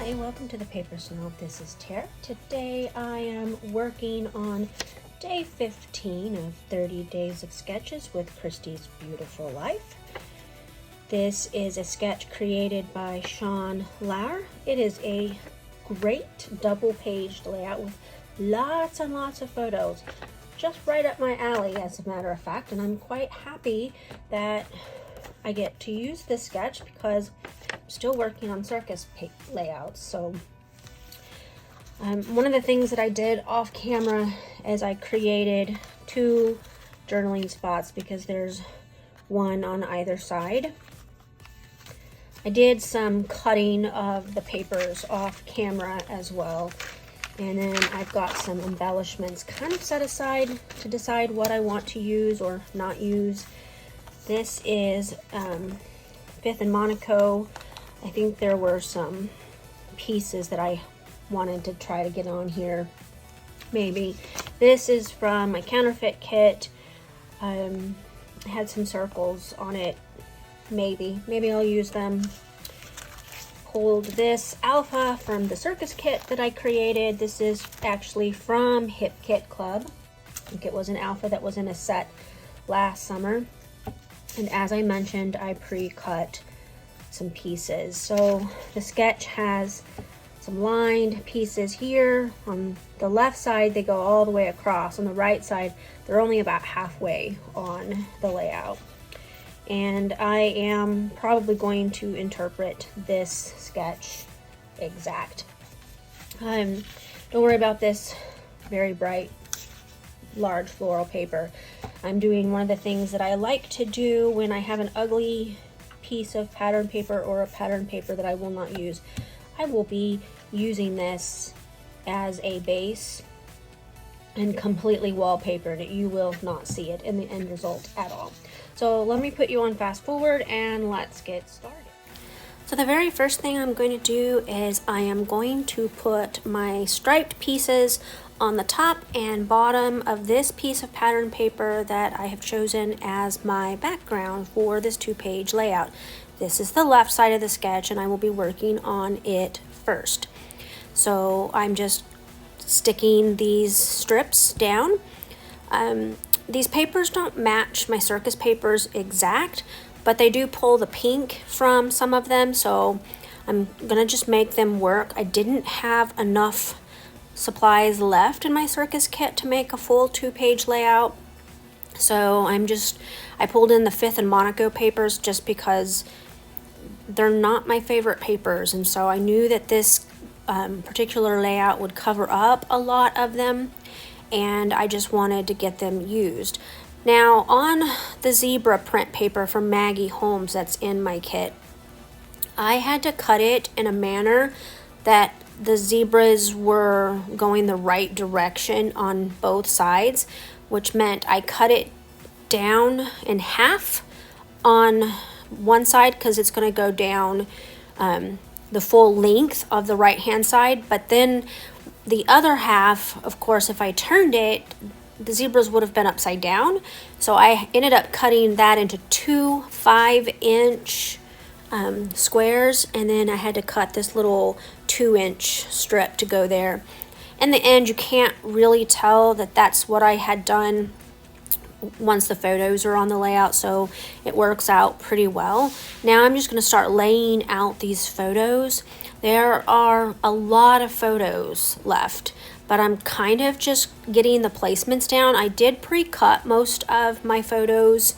Hi, welcome to the Paper Snob. This is Tara. Today I am working on day 15 of 30 Days of Sketches with Christy's Beautiful Life. This is a sketch created by Shawn Lahr. It is a great double-paged layout with lots and lots of photos. Just right up my alley, as a matter of fact, and I'm quite happy that I get to use this sketch because I'm still working on circus layouts. So one of the things that I did off camera is I created two journaling spots because there's one on either side. I did some cutting of the papers off camera as well, and then I've got some embellishments kind of set aside to decide what I want to use or not use. This is 5th and Monaco. I think there were some pieces that I wanted to try to get on here. Maybe. This is from my counterfeit kit. I had some circles on it. Maybe I'll use them. Pulled this alpha from the circus kit that I created. This is actually from Hip Kit Club. I think it was an alpha that was in a set last summer. And as I mentioned, I pre-cut some pieces. So the sketch has some lined pieces here. On the left side, they go all the way across. On the right side, they're only about halfway on the layout. And I am probably going to interpret this sketch exact. Don't worry about this very bright, large floral paper. I'm doing one of the things that I like to do when I have an ugly piece of pattern paper or a pattern paper that I will not use. I will be using this as a base and completely wallpapered it. You will not see it in the end result at all. So let me put you on fast forward and let's get started. So the very first thing I'm going to do is I am going to put my striped pieces on the top and bottom of this piece of pattern paper that I have chosen as my background for this 2-page layout. This is the left side of the sketch and I will be working on it first. So I'm just sticking these strips down. These papers don't match my circus papers exact, but they do pull the pink from some of them, so I'm gonna just make them work. I didn't have enough supplies left in my circus kit to make a full 2-page layout, so I pulled in the 5th and Monaco papers just because they're not my favorite papers, and so I knew that this particular layout would cover up a lot of them, and I just wanted to get them used. Now on the zebra print paper from Maggie Holmes that's in my kit, I had to cut it in a manner that the zebras were going the right direction on both sides, which meant I cut it down in half on one side because it's going to go down the full length of the right hand side, but then the other half, of course, if I turned it, the zebras would have been upside down. So I ended up cutting that into 2 5-inch squares, and then I had to cut this little 2-inch strip to go there. In the end, you can't really tell that that's what I had done once the photos are on the layout, so it works out pretty well. Now I'm just going to start laying out these photos. There are a lot of photos left, but I'm kind of just getting the placements down. I did pre-cut most of my photos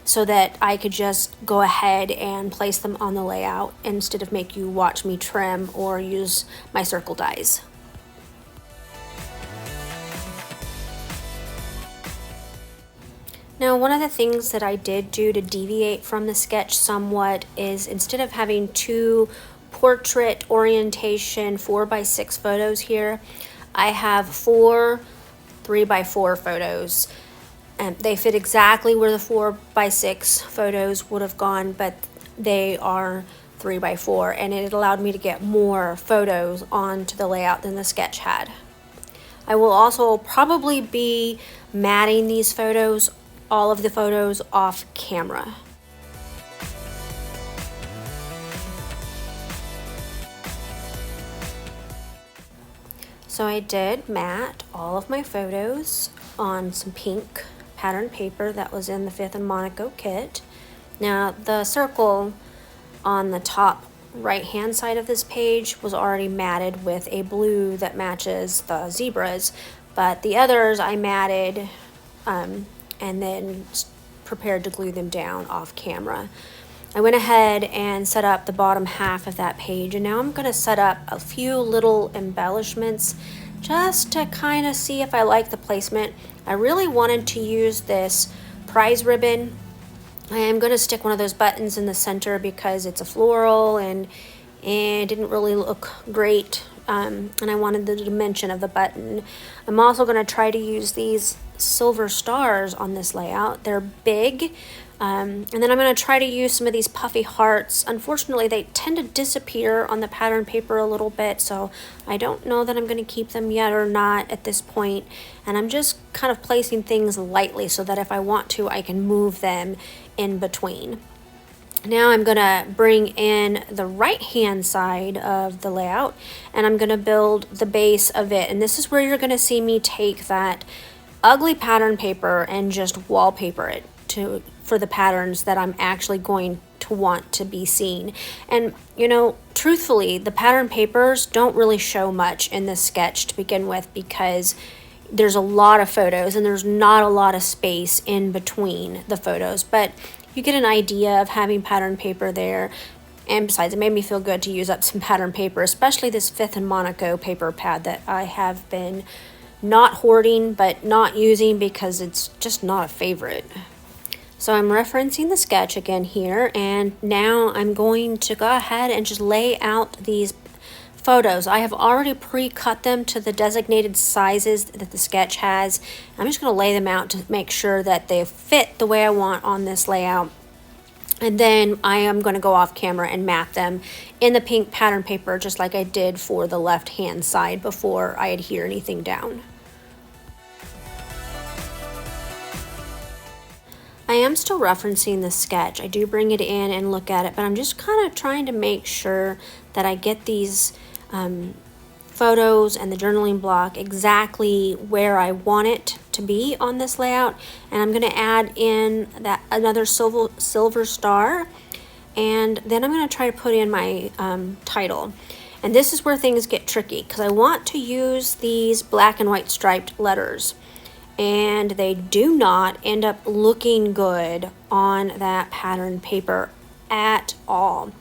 so that I could just go ahead and place them on the layout instead of make you watch me trim or use my circle dies. Now, one of the things that I did do to deviate from the sketch somewhat is instead of having 2 portrait orientation 4x6 photos here, I have 4 3x4 photos. And they fit exactly where the 4x6 photos would have gone, but they are 3x4, and it allowed me to get more photos onto the layout than the sketch had. I will also probably be matting these photos, all of the photos, off camera. So I did mat all of my photos on some pink pattern paper that was in the 5th and Monaco kit. Now the circle on the top right hand side of this page was already matted with a blue that matches the zebras, but the others I matted and then prepared to glue them down off camera. I went ahead and set up the bottom half of that page, and now I'm going to set up a few little embellishments just to kind of see if I like the placement. I really wanted to use this prize ribbon. I am going to stick one of those buttons in the center because it's a floral and it didn't really look great, and I wanted the dimension of the button. I'm also going to try to use these silver stars on this layout. They're big. And then I'm going to try to use some of these puffy hearts. Unfortunately, they tend to disappear on the pattern paper a little bit, so I don't know that I'm going to keep them yet or not at this point. And I'm just kind of placing things lightly so that if I want to, I can move them in between. Now I'm going to bring in the right-hand side of the layout, and I'm going to build the base of it. And this is where you're going to see me take that ugly pattern paper and just wallpaper it for the patterns that I'm actually going to want to be seen. And you know, truthfully, the pattern papers don't really show much in this sketch to begin with because there's a lot of photos and there's not a lot of space in between the photos, but you get an idea of having pattern paper there. And besides, it made me feel good to use up some pattern paper, especially this 5th and Monaco paper pad that I have been not hoarding but not using because it's just not a favorite. So I'm referencing the sketch again here, and now I'm going to go ahead and just lay out these photos. I have already pre-cut them to the designated sizes that the sketch has. I'm just going to lay them out to make sure that they fit the way I want on this layout. And then I am going to go off camera and map them in the pink pattern paper just like I did for the left hand side before I adhere anything down. I am still referencing the sketch. I do bring it in and look at it, but I'm just kind of trying to make sure that I get these photos and the journaling block exactly where I want it to be on this layout. And I'm going to add in that another silver star, and then I'm going to try to put in my title. And this is where things get tricky because I want to use these black and white striped letters, and they do not end up looking good on that pattern paper at all.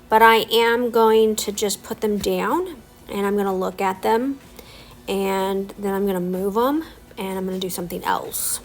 But I am going to just put them down, and I'm going to look at them, and then I'm going to move them, and I'm going to do something else.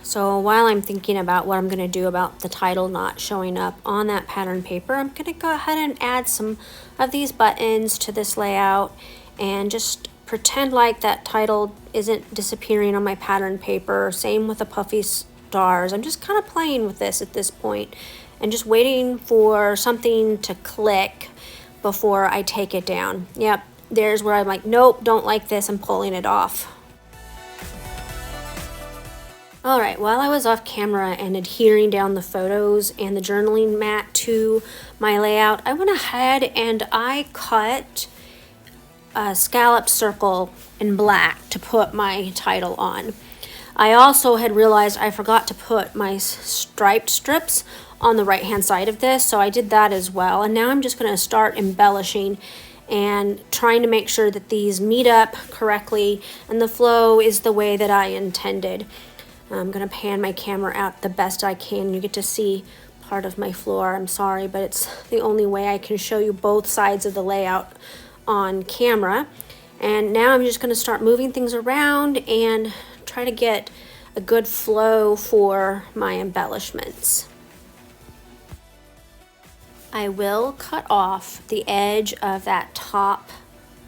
So while I'm thinking about what I'm going to do about the title not showing up on that pattern paper, I'm going to go ahead and add some of these buttons to this layout and just pretend like that title isn't disappearing on my pattern paper. Same with the puffy stars. I'm just kind of playing with this at this point and just waiting for something to click before I take it down. Yep, there's where I'm like, nope, don't like this, I'm pulling it off. Alright, while I was off camera and adhering down the photos and the journaling mat to my layout, I went ahead and I cut a scalloped circle in black to put my title on. I also had realized I forgot to put my striped strips on the right hand side of this, so I did that as well. And now I'm just going to start embellishing and trying to make sure that these meet up correctly and the flow is the way that I intended. I'm going to pan my camera out the best I can. You get to see part of my floor. I'm sorry, but it's the only way I can show you both sides of the layout on camera. And now I'm just going to start moving things around and try to get a good flow for my embellishments. I will cut off the edge of that top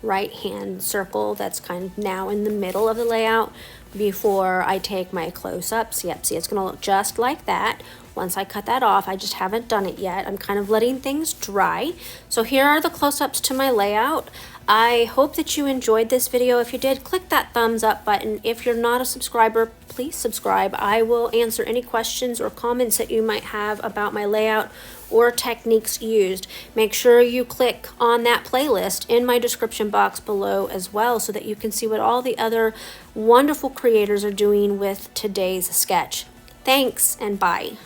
right hand circle that's kind of now in the middle of the layout before I take my close-ups. Yep, see, it's going to look just like that once I cut that off. I just haven't done it yet. I'm kind of letting things dry. So here are the close-ups to my layout. I hope that you enjoyed this video. If you did, click that thumbs up button. If you're not a subscriber, please subscribe. I will answer any questions or comments that you might have about my layout or techniques used. Make sure you click on that playlist in my description box below as well, so that you can see what all the other wonderful creators are doing with today's sketch. Thanks and bye.